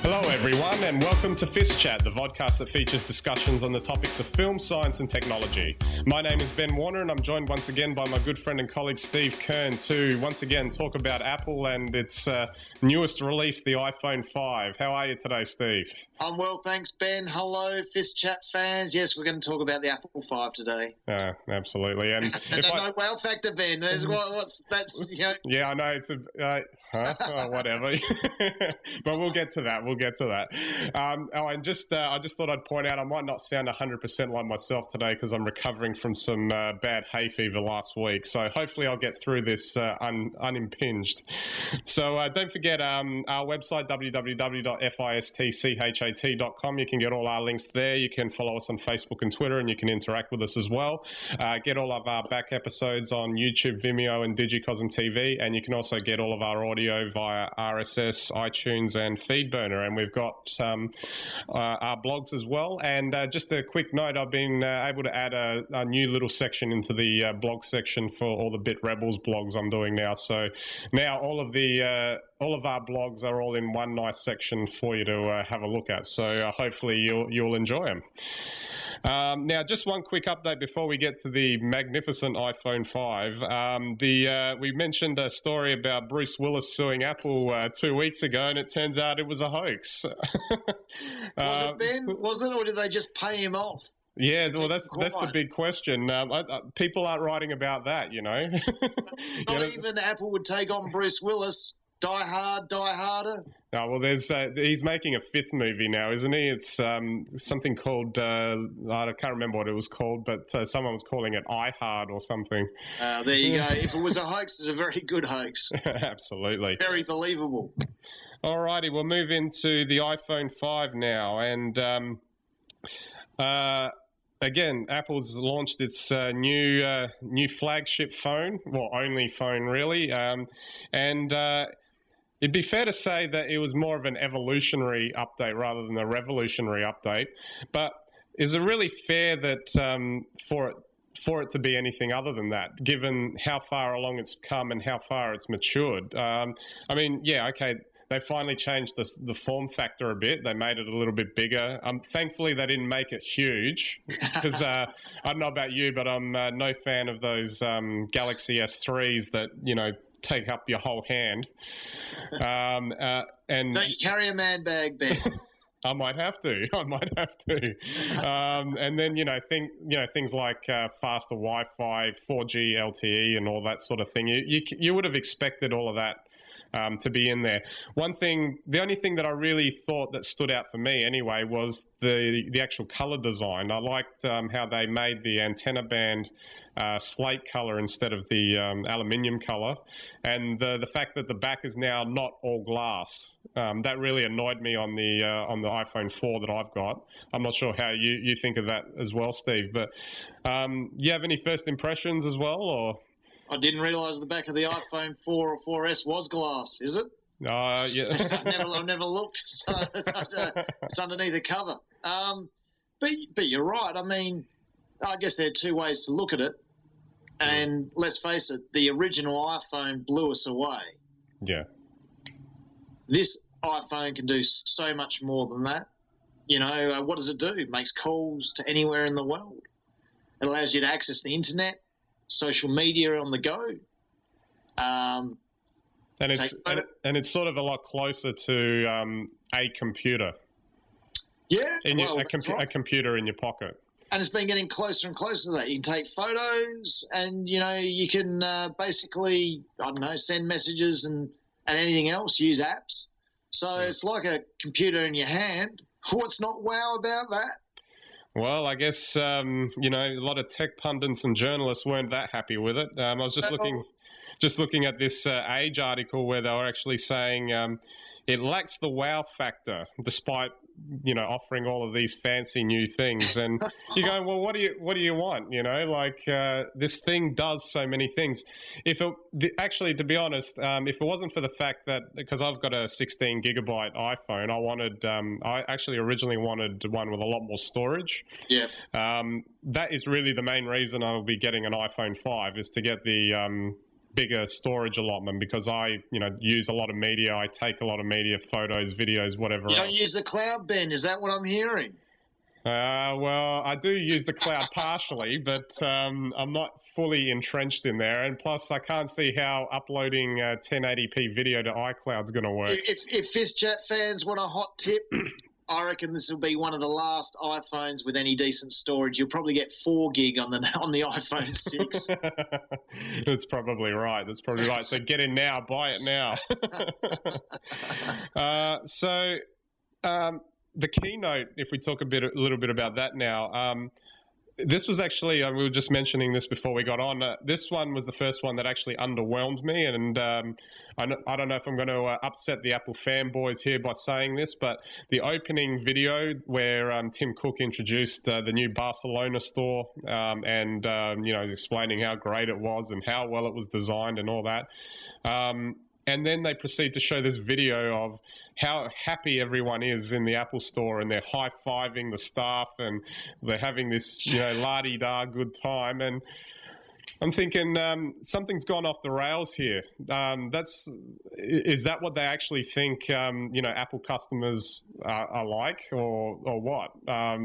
Hello everyone and welcome to FiST Chat, the vodcast that features discussions on the topics of film, science and technology. My name is Ben Warner and I'm joined once again by my good friend and colleague Steve Kern to once again talk about Apple and its newest release, the iPhone 5. How are you today, Steve? I'm well, thanks, Ben. Hello, FiST Chat fans. Yes, we're going to talk about the Apple 5 today. Absolutely. And no wow factor, Ben. That's Yeah, I know it's whatever. But we'll get to that. And I just thought I'd point out I might not sound 100% like myself today because I'm recovering from some bad hay fever last week. So hopefully I'll get through this unimpinged. So don't forget our website, www.fistchat.com. You can get all our links there. You can follow us on Facebook and Twitter, and you can interact with us as well. Get all of our back episodes on YouTube, Vimeo, and Digicosm TV, and you can also get all of our audio via RSS, iTunes, and FeedBurner. And we've got our blogs as well. And just a quick note, I've been able to add a new little section into the blog section for all the Bit Rebels blogs I'm doing now. So now all of our blogs are all in one nice section for you to have a look at. So hopefully you'll enjoy them. Now, just one quick update before we get to the magnificent iPhone 5. We mentioned a story about Bruce Willis suing Apple 2 weeks ago, and it turns out it was a hoax. Was it, Ben? Was it, or did they just pay him off? Yeah, well, that's the big question. People aren't writing about that, you know. Not even Apple would take on Bruce Willis. Die hard, die harder. Oh, well, he's making a fifth movie now, isn't he? It's something called, I can't remember what it was called, but someone was calling it I Hard or something. There you go. If it was a hoax, it's a very good hoax. Absolutely. Very believable. All righty, we'll move into the iPhone 5 now. And again, Apple's launched its new flagship phone, well, only phone really, it'd be fair to say that it was more of an evolutionary update rather than a revolutionary update. But is it really fair that for it to be anything other than that, given how far along it's come and how far it's matured? I mean, yeah, okay, they finally changed the form factor a bit. They made it a little bit bigger. Thankfully, they didn't make it huge because I don't know about you, but I'm no fan of those Galaxy S3s that, you know, take up your whole hand. And don't you carry a man bag, Ben? I might have to. And then, things like faster Wi-Fi, 4G LTE and all that sort of thing. You would have expected all of that to be in there. The only thing that I really thought that stood out for me anyway was the actual color design. I liked how they made the antenna band slate color instead of the aluminium color, and the fact that the back is now not all glass. That really annoyed me on the iPhone 4 that I've got. I'm not sure how you think of that as well, Steve, but you have any first impressions as well, or? I didn't realise the back of the iPhone 4 or 4S was glass, is it? Yeah. I've never looked. So it's underneath the cover. But you're right. I mean, I guess there are two ways to look at it. And let's face it, the original iPhone blew us away. Yeah. This iPhone can do so much more than that. You know, what does it do? It makes calls to anywhere in the world. It allows you to access the internet, social media on the go. And it's sort of a lot closer to a computer. Yeah, a computer in your pocket. And it's been getting closer and closer to that. You can take photos, and you can basically, send messages and anything else. Use apps. So it's like a computer in your hand. What's not wow about that? Well, I guess, a lot of tech pundits and journalists weren't that happy with it. I was just looking at this Age article where they were actually saying it lacks the wow factor, despite offering all of these fancy new things, and you're going, well, what do you want? Like this thing does so many things. Actually, to be honest, if it wasn't for the fact that, because I've got a 16 gigabyte iPhone, I actually originally wanted one with a lot more storage. Yeah. That is really the main reason I will be getting an iPhone 5, is to get the bigger storage allotment, because I use a lot of media. I take a lot of media, photos, videos, whatever. You don't use the cloud, Ben? Is that what I'm hearing? Well, I do use the cloud partially, but I'm not fully entrenched in there. And plus, I can't see how uploading 1080p video to iCloud is going to work. If FiST Chat fans want a hot tip, I reckon this will be one of the last iPhones with any decent storage. You'll probably get 4 gig on the iPhone 6. That's probably right. So get in now, buy it now. The keynote, if we talk a little bit about that now, this was actually, we were just mentioning this before we got on. This one was the first one that actually underwhelmed me, and I don't know if I'm going to upset the Apple fanboys here by saying this, but the opening video where Tim Cook introduced the new Barcelona store, and he's explaining how great it was and how well it was designed and all that. And then they proceed to show this video of how happy everyone is in the Apple store, and they're high-fiving the staff, and they're having this, la-di-da good time. And I'm thinking something's gone off the rails here. Is that what they actually think, Apple customers are like, or what?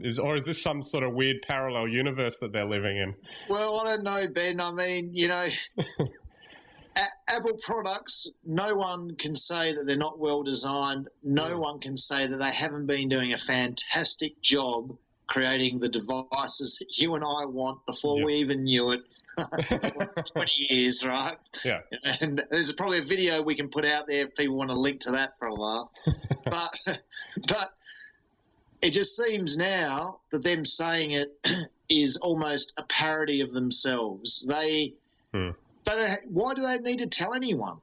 Is this some sort of weird parallel universe that they're living in? Well, I don't know, Ben. I mean, Apple products, no one can say that they're not well designed. No one can say that they haven't been doing a fantastic job creating the devices that you and I want before we even knew it. It's 20 years, right? Yeah. And there's probably a video we can put out there if people want to link to that for a while. but it just seems now that them saying it is almost a parody of themselves. Why do they need to tell anyone?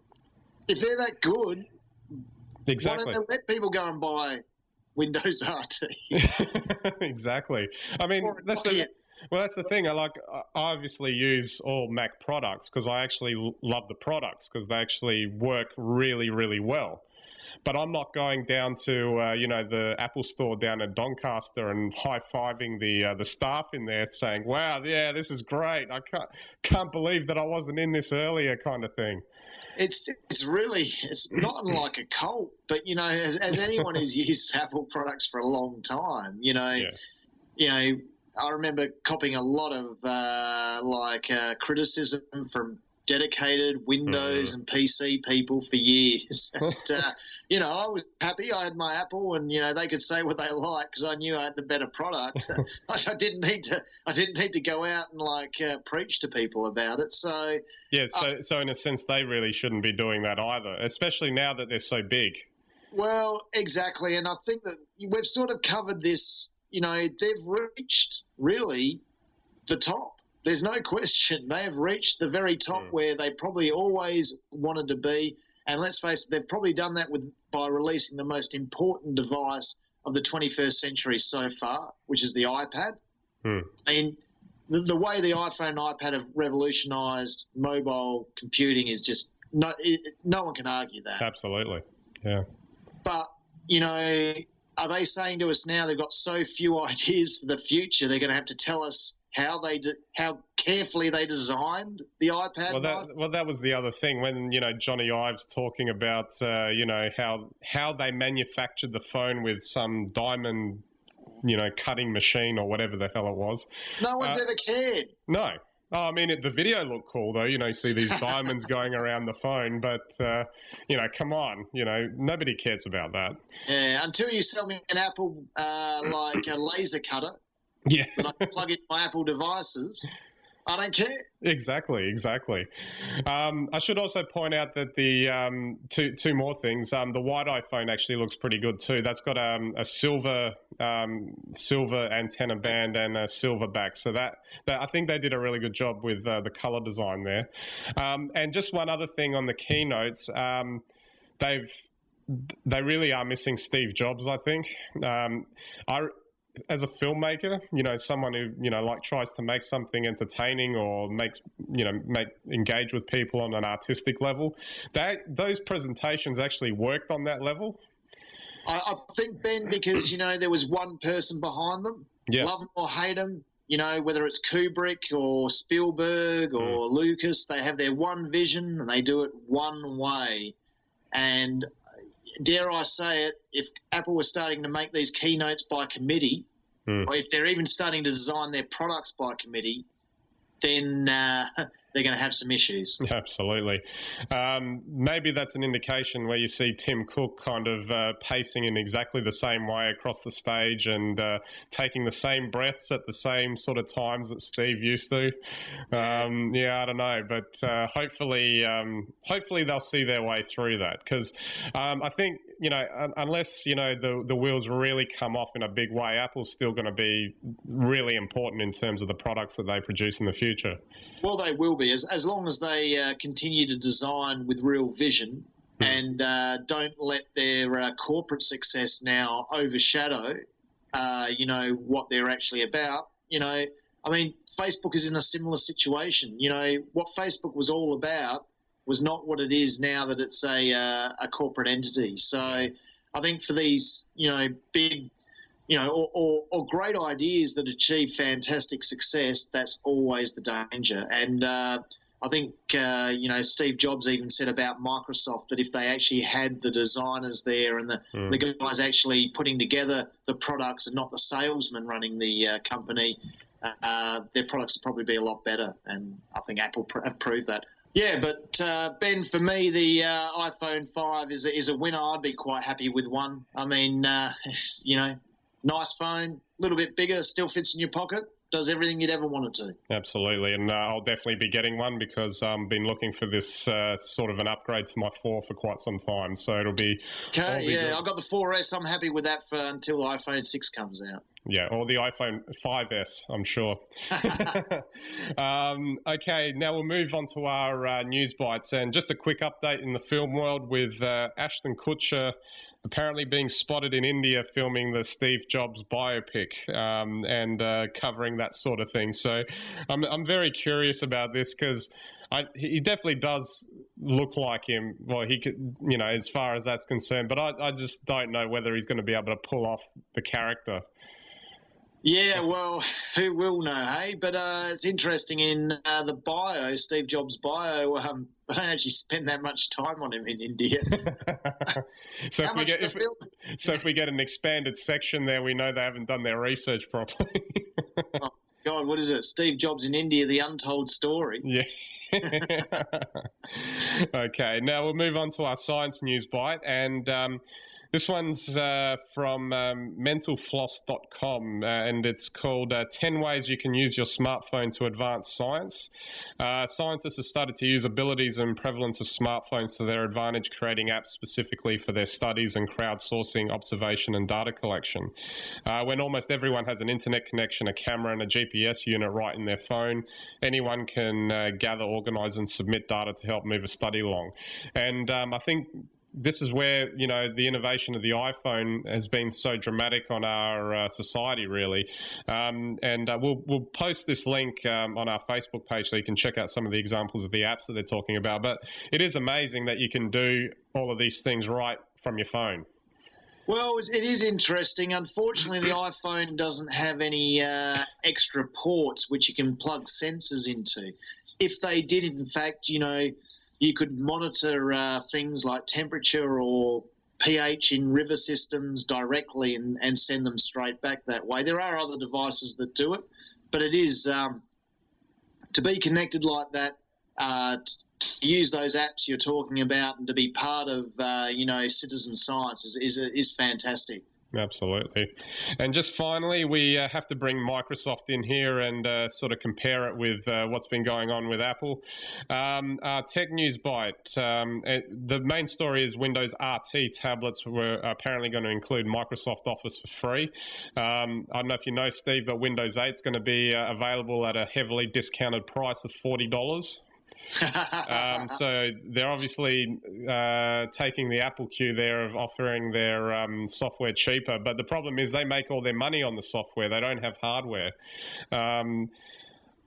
If they're that good, exactly. Why don't they let people go and buy Windows RT? Exactly. I mean, that's the thing. I obviously use all Mac products because I actually love the products because they actually work really, really well. But I'm not going down to the Apple store down in Doncaster and high-fiving the staff in there, saying, "Wow, yeah, this is great. I can't believe that I wasn't in this earlier," kind of thing. It's not like a cult, but as anyone who's used Apple products for a long time, I remember copying a lot of criticism from dedicated Windows and PC people for years. And, I was happy. I had my Apple, and they could say what they like because I knew I had the better product. I didn't need to go out and preach to people about it. So yeah, so in a sense, they really shouldn't be doing that either, especially now that they're so big. Well, exactly, and I think that we've sort of covered this. They've reached really the top. There's no question. They have reached the very top where they probably always wanted to be. And let's face it, they've probably done that by releasing the most important device of the 21st century so far, which is the iPad. I mean, the way the iPhone and iPad have revolutionised mobile computing is just no one can argue that. Absolutely, yeah. But, are they saying to us now they've got so few ideas for the future, they're going to have to tell us how carefully they designed the iPad? Well, that was the other thing when Johnny Ives talking about how they manufactured the phone with some diamond cutting machine or whatever the hell it was. No one's ever cared. No. Oh, I mean, the video looked cool though. You see these diamonds going around the phone, but come on, nobody cares about that. Yeah, until you sell me an Apple like a laser cutter. Yeah. That I can plug into my Apple devices, I don't care. Exactly. I should also point out that the two more things. The white iPhone actually looks pretty good too. That's got a silver antenna band and a silver back. So that I think they did a really good job with the color design there. And just one other thing on the keynotes, they've they really are missing Steve Jobs, I think. As a filmmaker, someone who, tries to make something entertaining or engage with people on an artistic level, those presentations actually worked on that level. I think, Ben, because, there was one person behind them. Yeah. Love them or hate them, whether it's Kubrick or Spielberg or Lucas, they have their one vision and they do it one way. And dare I say it, if Apple was starting to make these keynotes by committee, or if they're even starting to design their products by committee, then they're going to have some issues. Absolutely. Maybe that's an indication where you see Tim Cook kind of pacing in exactly the same way across the stage and taking the same breaths at the same sort of times that Steve used to. I don't know, but hopefully they'll see their way through that, because I think, unless, the wheels really come off in a big way, Apple's still going to be really important in terms of the products that they produce in the future. Well, they will be, as long as they continue to design with real vision and don't let their corporate success now overshadow, what they're actually about. Facebook is in a similar situation. What Facebook was all about was not what it is now that it's a corporate entity. So I think for these, big, or great ideas that achieve fantastic success, that's always the danger. And I think, Steve Jobs even said about Microsoft that if they actually had the designers there and the guys actually putting together the products and not the salesman running the company, their products would probably be a lot better. And I think Apple have proved that. Yeah, but Ben, for me, the iPhone 5 is a winner. I'd be quite happy with one. Nice phone, a little bit bigger, still fits in your pocket, does everything you'd ever want it to. Absolutely, and I'll definitely be getting one because I've been looking for this sort of an upgrade to my 4 for quite some time, so it'll be... Okay, yeah, I've got the 4S. I'm happy with that until the iPhone 6 comes out. Yeah, or the iPhone 5S, I'm sure. Okay, now we'll move on to our news bites, and just a quick update in the film world with Ashton Kutcher apparently being spotted in India filming the Steve Jobs biopic and covering that sort of thing. So I'm very curious about this because he definitely does look like him. Well, he could, as far as that's concerned, but I just don't know whether he's going to be able to pull off the character. Yeah, well, who will know, hey? But it's interesting in the bio, Steve Jobs' bio, I don't actually spend that much time on him in India. So if we get an expanded section there, we know they haven't done their research properly. Oh, God, what is it? Steve Jobs in India, the untold story. Yeah. Okay, now we'll move on to our science news bite, and this one's from mentalfloss.com, and it's called 10 Ways You Can Use Your Smartphone to Advance Science. Scientists have started to use abilities and prevalence of smartphones to their advantage, creating apps specifically for their studies and crowdsourcing, observation and data collection. When almost everyone has an internet connection, a camera and a GPS unit right in their phone, anyone can gather, organize and submit data to help move a study along. And I think this is where, the innovation of the iPhone has been so dramatic on our society, really. And we'll post this link on our Facebook page so you can check out some of the examples of the apps that they're talking about. But it is amazing that you can do all of these things right from your phone. Well, it is interesting. Unfortunately, the iPhone doesn't have any extra ports which you can plug sensors into. If they did, in fact, you could monitor things like temperature or pH in river systems directly and send them straight back that way. There are other devices that do it, but it is to be connected like that, to use those apps you're talking about and to be part of, citizen science is fantastic. Absolutely. And just finally, we have to bring Microsoft in here and sort of compare it with what's been going on with Apple. Our tech news bite, the main story is Windows RT tablets were apparently going to include Microsoft Office for free. I don't know if you know, Steve, but Windows 8 is going to be available at a heavily discounted price of $40. So they're obviously taking the Apple cue there of offering their software cheaper. But the problem is they make all their money on the software. They don't have hardware.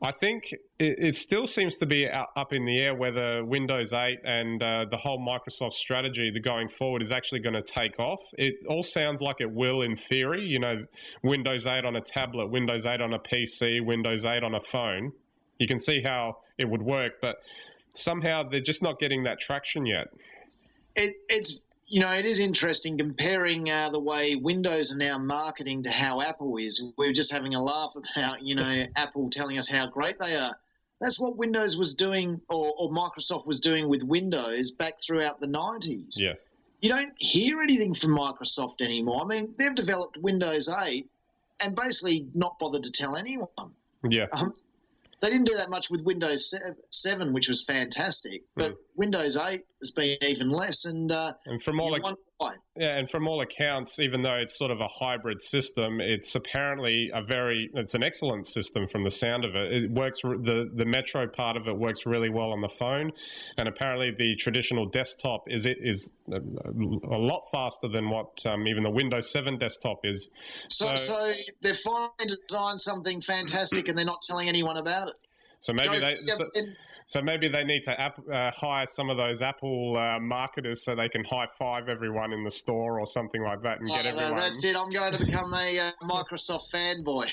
I think it still seems to be up in the air whether Windows 8 and the whole Microsoft strategy going forward is actually going to take off. It all sounds like it will in theory. You know, Windows 8 on a tablet, Windows 8 on a PC, Windows 8 on a phone. You can see how it would work, but somehow they're just not getting that traction yet. It's it is interesting comparing the way Windows are now marketing to how Apple is. We were just having a laugh about, Apple telling us how great they are. That's what Windows was doing or Microsoft was doing with Windows back throughout the 90s. Yeah. You don't hear anything from Microsoft anymore. I mean, they've developed Windows 8 and basically not bothered to tell anyone. Yeah. They didn't do that much with Windows 7, which was fantastic, but Windows 8 has been even less. And from all accounts, even though it's sort of a hybrid system, it's apparently it's an excellent system from the sound of it. It works. The Metro part of it works really well on the phone, and apparently the traditional desktop is a lot faster than what even the Windows 7 desktop is. So they're finally designed something fantastic, and they're not telling anyone about it. So maybe they need to hire some of those Apple marketers so they can high five everyone in the store or something like that and get everyone. That's it. I'm going to become a Microsoft fanboy.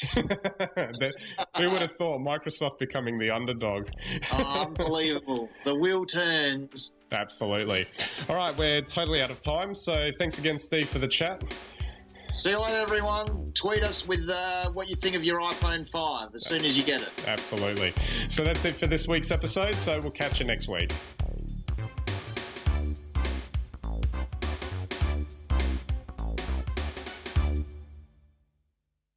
Who would have thought Microsoft becoming the underdog? Unbelievable. The wheel turns. Absolutely. All right, we're totally out of time. So thanks again, Steve, for the chat. See you later, everyone. Tweet us with what you think of your iPhone 5 as soon as you get it. Absolutely. So that's it for this week's episode. So we'll catch you next week.